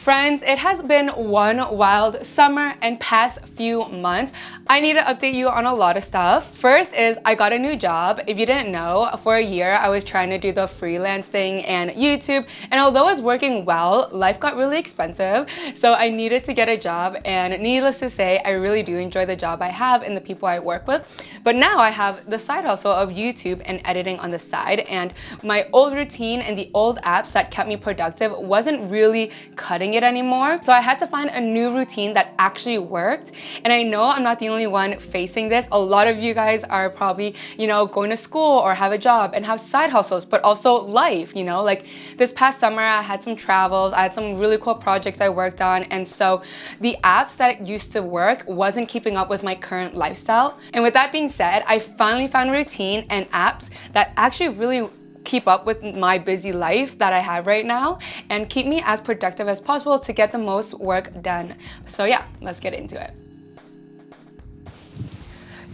Friends, it has been one wild summer and past few months. I need to update you on a lot of stuff. First is I got a new job. If you didn't know, for a year I was trying to do the freelance thing and YouTube, and although I was working well, life got really expensive, so I needed to get a job, and needless to say, I really do enjoy the job I have and the people I work with. But now I have the side hustle of YouTube and editing on the side, and my old routine and the old apps that kept me productive wasn't really cutting it anymore. So I had to find a new routine that actually worked. And I know I'm not the only one facing this. A lot of you guys are probably, going to school or have a job and have side hustles, but also life, like this past summer I had some travels, I had some really cool projects I worked on, and so the apps that used to work wasn't keeping up with my current lifestyle. And with that being said, I finally found a routine and apps that actually really keep up with my busy life that I have right now and keep me as productive as possible to get the most work done. So yeah, let's get into it.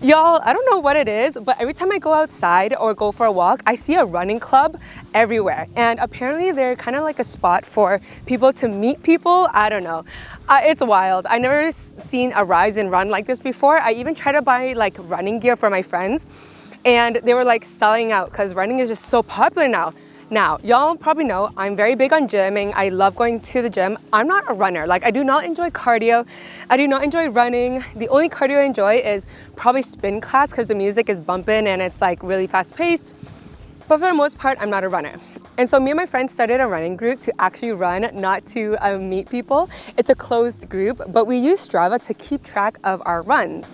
Y'all, I don't know what it is, but every time I go outside or go for a walk, I see a running club everywhere. And apparently they're kind of like a spot for people to meet people. I don't know. It's wild. I never seen a rise and run like this before. I even tried to buy like running gear for my friends, and they were like selling out because running is just so popular now. Now, y'all probably know I'm very big on gymming. I love going to the gym. I'm not a runner. Like, I do not enjoy cardio. I do not enjoy running. The only cardio I enjoy is probably spin class because the music is bumping and it's like really fast paced. But for the most part, I'm not a runner. And so me and my friends started a running group to actually run, not to meet people. It's a closed group, but we use Strava to keep track of our runs.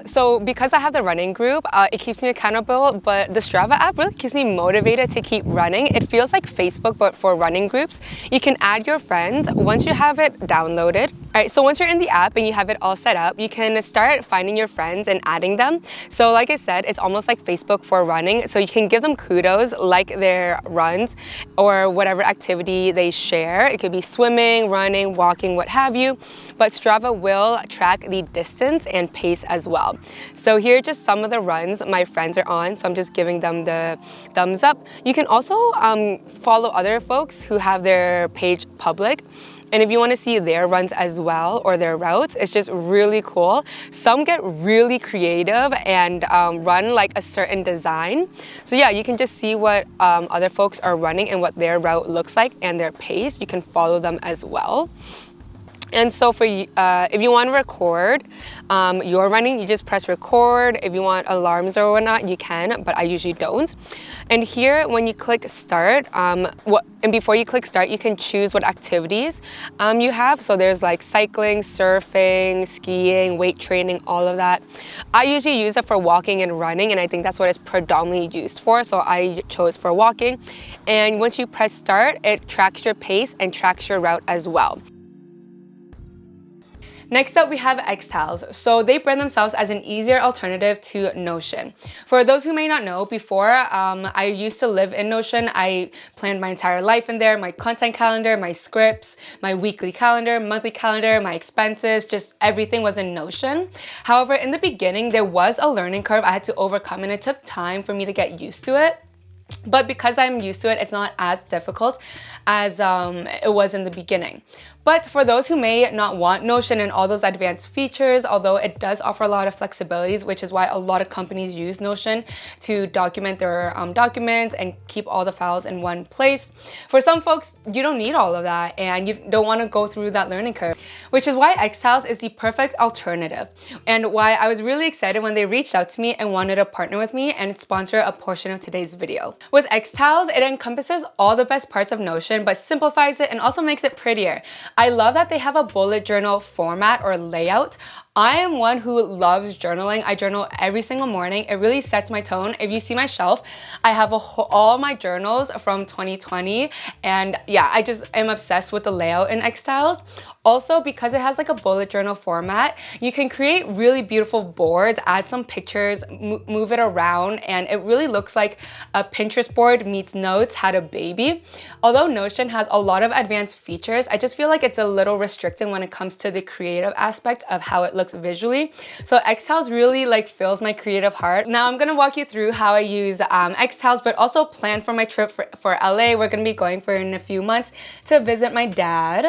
So because I have the running group, it keeps me accountable, but the Strava app really keeps me motivated to keep running. It feels like Facebook, but for running groups. You can add your friends once you have it downloaded. All right, so once you're in the app and you have it all set up, you can start finding your friends and adding them. So like I said, it's almost like Facebook for running. So you can give them kudos, like their runs or whatever activity they share. It could be swimming, running, walking, what have you. But Strava will track the distance and pace as well. So here are just some of the runs my friends are on. So I'm just giving them the thumbs up. You can also follow other folks who have their page public. And if you want to see their runs as well or their routes, it's just really cool. Some get really creative and run like a certain design. So yeah, you can just see what other folks are running and what their route looks like and their pace. You can follow them as well. And so for if you want to record your running, you just press record. If you want alarms or whatnot, you can, but I usually don't. And here, when you click start, and before you click start, you can choose what activities you have. So there's like cycling, surfing, skiing, weight training, all of that. I usually use it for walking and running, and I think that's what it's predominantly used for. So I chose for walking. And once you press start, it tracks your pace and tracks your route as well. Next up, we have xTiles. So they brand themselves as an easier alternative to Notion. For those who may not know, before I used to live in Notion. I planned my entire life in there, my content calendar, my scripts, my weekly calendar, monthly calendar, my expenses, just everything was in Notion. However, in the beginning, there was a learning curve I had to overcome, and it took time for me to get used to it. But because I'm used to it, it's not as difficult as it was in the beginning. But for those who may not want Notion and all those advanced features, although it does offer a lot of flexibilities, which is why a lot of companies use Notion to document their documents and keep all the files in one place. For some folks, you don't need all of that and you don't want to go through that learning curve, which is why xTiles is the perfect alternative and why I was really excited when they reached out to me and wanted to partner with me and sponsor a portion of today's video. With xTiles, it encompasses all the best parts of Notion, but simplifies it and also makes it prettier. I love that they have a bullet journal format or layout. I am one who loves journaling. I journal every single morning. It really sets my tone. If you see my shelf, I have all my journals from 2020. And yeah, I just am obsessed with the layout in xTiles. Also, because it has like a bullet journal format, you can create really beautiful boards, add some pictures, move it around, and it really looks like a Pinterest board meets notes had a baby. Although Notion has a lot of advanced features, I just feel like it's a little restricting when it comes to the creative aspect of how it looks looks visually. So xTiles really like fills my creative heart. Now I'm gonna walk you through how I use xTiles, but also plan for my trip for LA. We're gonna be going for in a few months to visit my dad.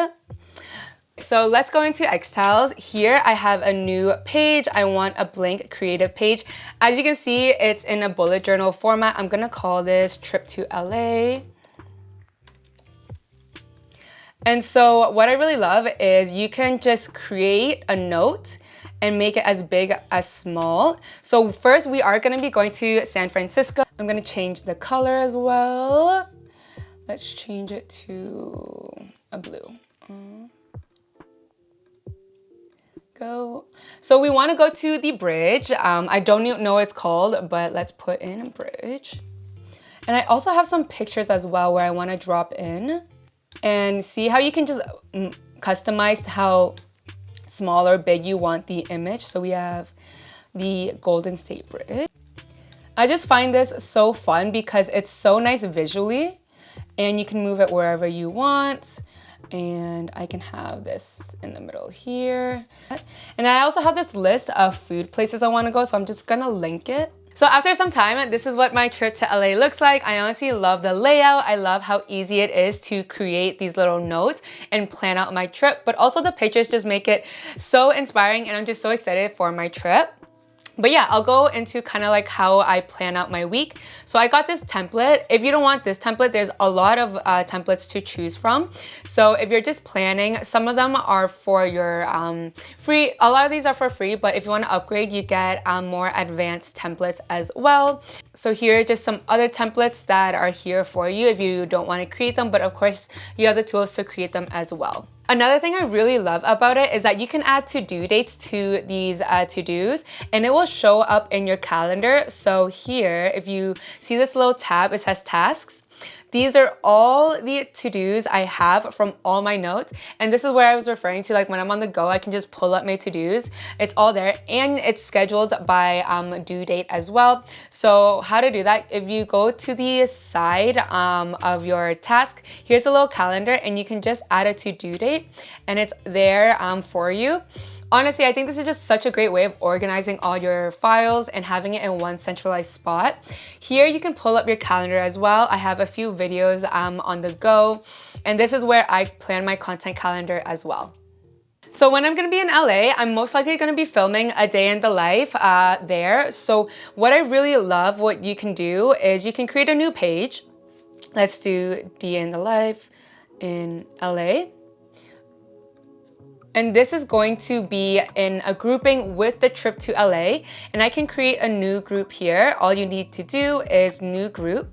So let's go into xTiles. Here I have a new page. I want a blank creative page. As you can see, it's in a bullet journal format. I'm gonna call this Trip to LA. And so what I really love is you can just create a note and make it as big as small. So first we are gonna be going to San Francisco. I'm gonna change the color as well. Let's change it to a blue. Go. So we want to go to the bridge. I don't know what it's called, but let's put in a bridge. And I also have some pictures as well where I want to drop in and see how you can just customize how small or big you want the image. So we have the Golden State Bridge. I just find this so fun because it's so nice visually and you can move it wherever you want. And I can have this in the middle here. And I also have this list of food places I want to go, so I'm just gonna link it. So after some time, this is what my trip to LA looks like. I honestly love the layout. I love how easy it is to create these little notes and plan out my trip, but also the pictures just make it so inspiring and I'm just so excited for my trip. But yeah, I'll go into kind of like how I plan out my week. So I got this template. If you don't want this template, there's a lot of templates to choose from. So if you're just planning, some of them are for your free. A lot of these are for free, but if you want to upgrade, you get more advanced templates as well. So here are just some other templates that are here for you if you don't want to create them, but of course you have the tools to create them as well. Another thing I really love about it is that you can add to-do dates to these to-dos and it will show up in your calendar. So here, if you see this little tab, it says tasks. These are all the to-dos I have from all my notes. And this is where I was referring to, like when I'm on the go, I can just pull up my to-dos. It's all there and it's scheduled by due date as well. So how to do that, if you go to the side of your task, here's a little calendar and you can just add a to-do date and it's there for you. Honestly, I think this is just such a great way of organizing all your files and having it in one centralized spot. Here you can pull up your calendar as well. I have a few videos on the go, and this is where I plan my content calendar as well. So when I'm gonna be in LA, I'm most likely gonna be filming a day in the life there. So what I really love, what you can do is you can create a new page. Let's do day in the life in LA. And this is going to be in a grouping with the trip to LA. And I can create a new group here. All you need to do is new group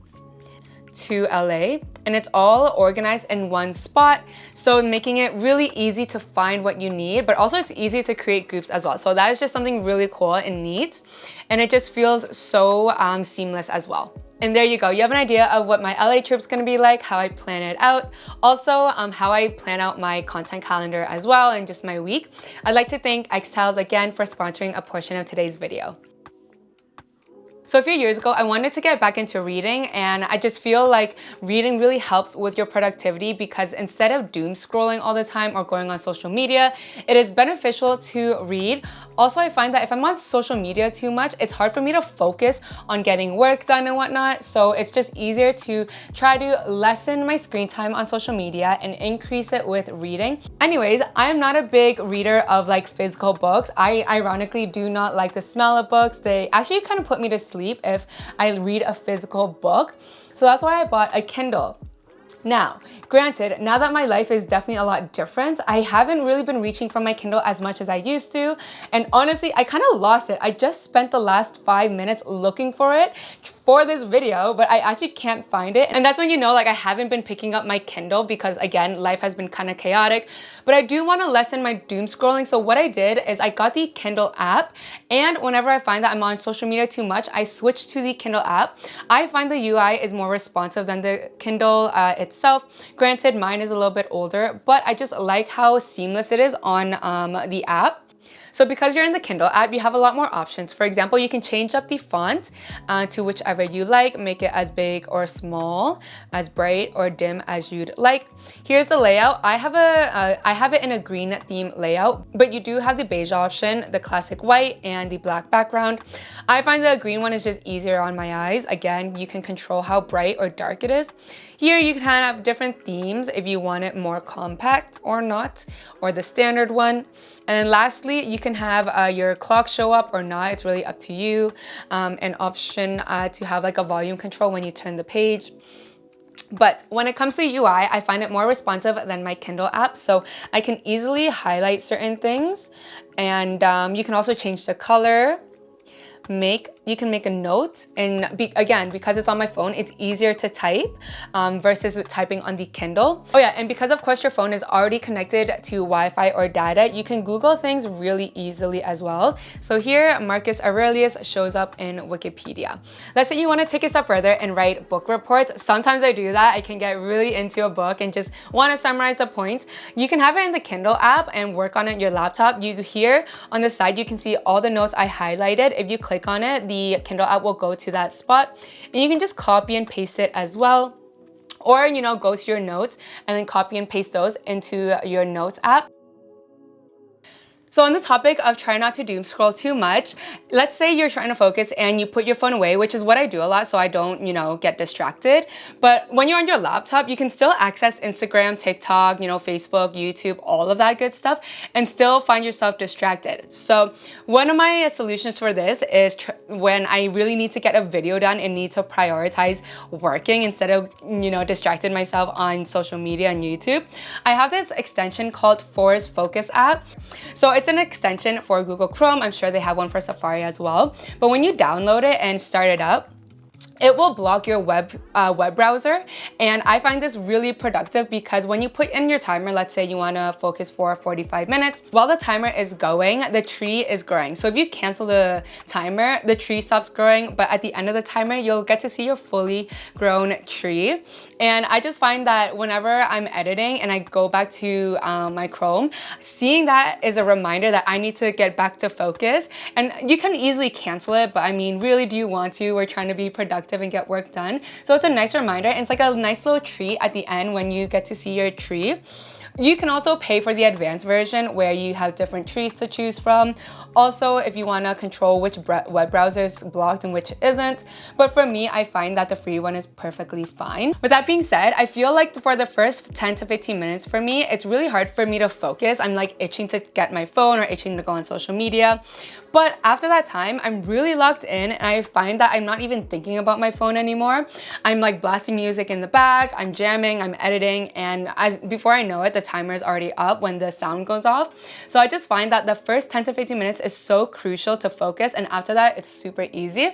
to LA. And it's all organized in one spot. So making it really easy to find what you need, but also it's easy to create groups as well. So that is just something really cool and neat. And it just feels so seamless as well. And there you go. You have an idea of what my LA trip's gonna be like, how I plan it out. Also, how I plan out my content calendar as well and just my week. I'd like to thank xTiles again for sponsoring a portion of today's video. So a few years ago, I wanted to get back into reading and I just feel like reading really helps with your productivity because instead of doom scrolling all the time or going on social media, it is beneficial to read. Also, I find that if I'm on social media too much, it's hard for me to focus on getting work done and whatnot. So it's just easier to try to lessen my screen time on social media and increase it with reading. Anyways, I'm not a big reader of like physical books. I ironically do not like the smell of books. They actually kind of put me to sleep if I read a physical book. So that's why I bought a Kindle. Now, granted, now that my life is definitely a lot different, I haven't really been reaching for my Kindle as much as I used to. And honestly, I kind of lost it. I just spent the last 5 minutes looking for it for this video, but I actually can't find it. And that's when you know, like I haven't been picking up my Kindle because again, life has been kind of chaotic, but I do want to lessen my doom scrolling. So what I did is I got the Kindle app, and whenever I find that I'm on social media too much, I switch to the Kindle app. I find the UI is more responsive than the Kindle itself. Granted, mine is a little bit older, but I just like how seamless it is on the app. So because you're in the Kindle app, you have a lot more options. For example, you can change up the font to whichever you like, make it as big or small, as bright or dim as you'd like. Here's the layout. I have it in a green theme layout, but you do have the beige option, the classic white, and the black background. I find the green one is just easier on my eyes. Again, you can control how bright or dark it is. Here you can have different themes if you want it more compact or not, or the standard one. And then lastly, you can have your clock show up or not. It's really up to you. An option to have like a volume control when you turn the page. But when it comes to UI, I find it more responsive than my Kindle app. So I can easily highlight certain things, and you can also change the color. You can make a note, and again, because it's on my phone, it's easier to type versus typing on the Kindle. Oh yeah, and because of course your phone is already connected to Wi-Fi or data, you can Google things really easily as well. So here, Marcus Aurelius shows up in Wikipedia. Let's say you want to take a step further and write book reports. Sometimes I do that. I can get really into a book and just want to summarize the points. You can have it in the Kindle app and work on it on your laptop. Here on the side, you can see all the notes I highlighted. If you click on it, the Kindle app will go to that spot, and you can just copy and paste it as well, or go to your notes and then copy and paste those into your notes app. So on the topic of try not to doom scroll too much, let's say you're trying to focus and you put your phone away, which is what I do a lot so I don't, get distracted. But when you're on your laptop, you can still access Instagram, TikTok, Facebook, YouTube, all of that good stuff, and still find yourself distracted. So one of my solutions for this is when I really need to get a video done and need to prioritize working instead of, distracting myself on social media and YouTube, I have this extension called Force Focus app. So it's an extension for Google Chrome. I'm sure they have one for Safari as well. But when you download it and start it up, it will block your web browser, and I find this really productive because when you put in your timer, let's say you want to focus for 45 minutes, while the timer is going, the tree is growing. So if you cancel the timer, the tree stops growing, but at the end of the timer, you'll get to see your fully grown tree. And I just find that whenever I'm editing and I go back to my Chrome, seeing that is a reminder that I need to get back to focus. And you can easily cancel it, but I mean, really, do you want to? We're trying to be productive and get work done. So it's a nice reminder, and it's like a nice little treat at the end when you get to see your tree. You can also pay for the advanced version where you have different trees to choose from. Also, if you want to control which web browser is blocked and which isn't. But for me, I find that the free one is perfectly fine. With that being said, I feel like for the first 10 to 15 minutes for me, it's really hard for me to focus. I'm like itching to get my phone or itching to go on social media. But after that time, I'm really locked in, and I find that I'm not even thinking about my phone anymore. I'm like blasting music in the back, I'm jamming, I'm editing, and before I know it, the timer is already up when the sound goes off. So I just find that the first 10 to 15 minutes is so crucial to focus, and after that, it's super easy.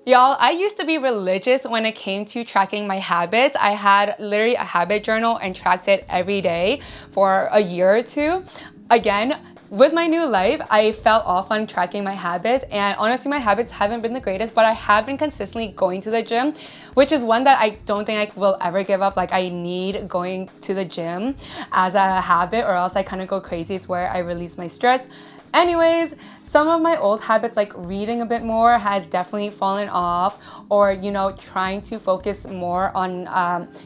Y'all, I used to be religious when it came to tracking my habits. I had literally a habit journal and tracked it every day for a year or two. Again, with my new life, I fell off on tracking my habits, and honestly, my habits haven't been the greatest, but I have been consistently going to the gym, which is one that I don't think I will ever give up. Like, I need going to the gym as a habit, or else I kind of go crazy. It's where I release my stress. Anyways, some of my old habits, like reading a bit more, has definitely fallen off, or trying to focus more on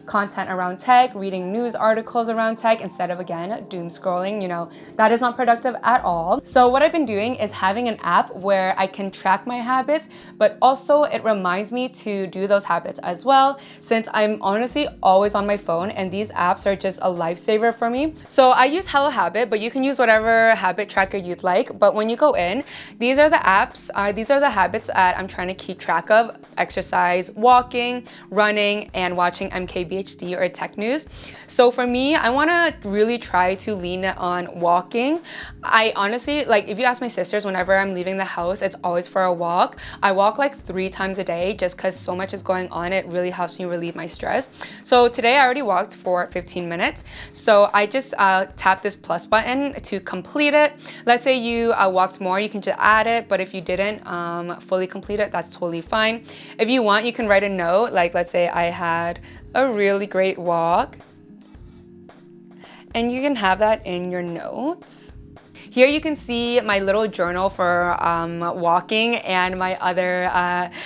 content around tech, reading news articles around tech instead of, again, doom scrolling. That is not productive at all. So what I've been doing is having an app where I can track my habits, but also it reminds me to do those habits as well, since I'm honestly always on my phone, and these apps are just a lifesaver for me. So I use Hello Habit, but you can use whatever habit tracker you'd like. But when you go in, these are the apps, these are the habits that I'm trying to keep track of: exercise, walking, running, and watching MKBHD or tech news. So for me, I want to really try to lean on walking. I honestly, like, if you ask my sisters, whenever I'm leaving the house, it's always for a walk. I walk like 3 times a day just because so much is going on. It really helps me relieve my stress. So today I already walked for 15 minutes. So I just tap this plus button to complete it. Let's say you walked more, you can just add it, but if you didn't fully complete it, that's totally fine. If you want, you can write a note, like let's say I had a really great walk, and you can have that in your notes. Here you can see my little journal for walking and my other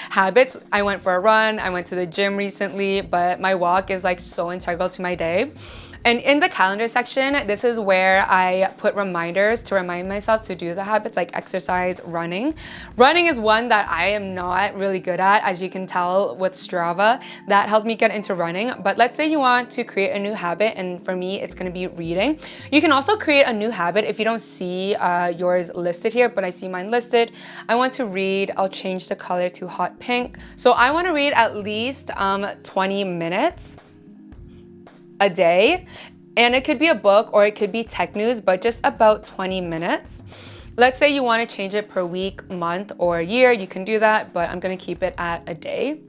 habits. I went for a run, I went to the gym recently, but my walk is like so integral to my day. And in the calendar section, this is where I put reminders to remind myself to do the habits like exercise, running. Running is one that I am not really good at, as you can tell with Strava. That helped me get into running. But let's say you want to create a new habit, and for me, it's gonna be reading. You can also create a new habit if you don't see yours listed here, but I see mine listed. I want to read, I'll change the color to hot pink. So I wanna read at least 20 minutes a day, and it could be a book or it could be tech news, but just about 20 minutes. Let's say you want to change it per week, month, or year, you can do that, but I'm going to keep it at a day.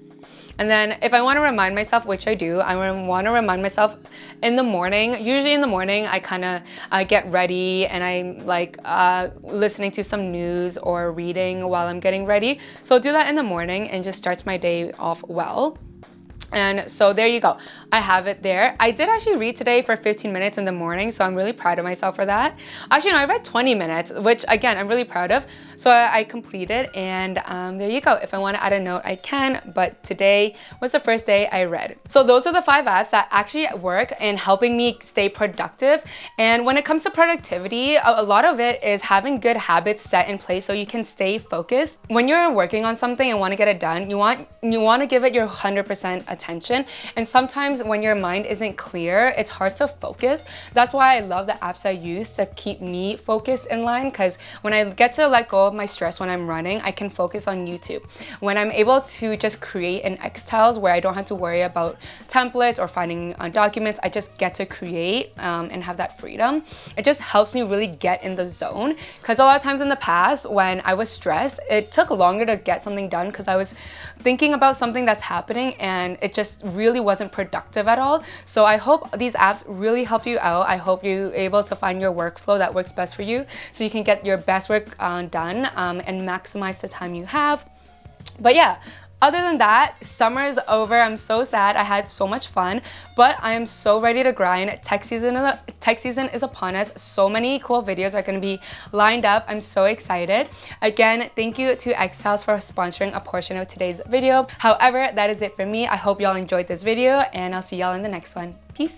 And then if I want to remind myself, which I do, I want to remind myself in the morning. Usually in the morning, I kind of get ready and I'm like listening to some news or reading while I'm getting ready. So I'll do that in the morning and just starts my day off well. And so there you go. I have it there. I did actually read today for 15 minutes in the morning, so I'm really proud of myself for that. Actually, no, I read 20 minutes, which again, I'm really proud of. So I completed, and there you go. If I want to add a note, I can, but today was the first day I read. So those are the 5 apps that actually work in helping me stay productive. And when it comes to productivity, a lot of it is having good habits set in place so you can stay focused. When you're working on something and want to get it done, you want to give it your 100% attention. And sometimes when your mind isn't clear, it's hard to focus. That's why I love the apps I use to keep me focused in line, because when I get to let go of my stress when I'm running, I can focus on YouTube. When I'm able to just create an xTiles where I don't have to worry about templates or finding documents, I just get to create and have that freedom. It just helps me really get in the zone, because a lot of times in the past when I was stressed, it took longer to get something done because I was thinking about something that's happening and it just really wasn't productive at all. So I hope these apps really help you out. I hope you're able to find your workflow that works best for you so you can get your best work done and maximize the time you have. But yeah, other than that, summer is over. I'm so sad. I had so much fun, but I am so ready to grind. Tech season is upon us. So many cool videos are going to be lined up. I'm so excited. Again, thank you to xTiles for sponsoring a portion of today's video. However, that is it for me. I hope y'all enjoyed this video, and I'll see y'all in the next one. Peace.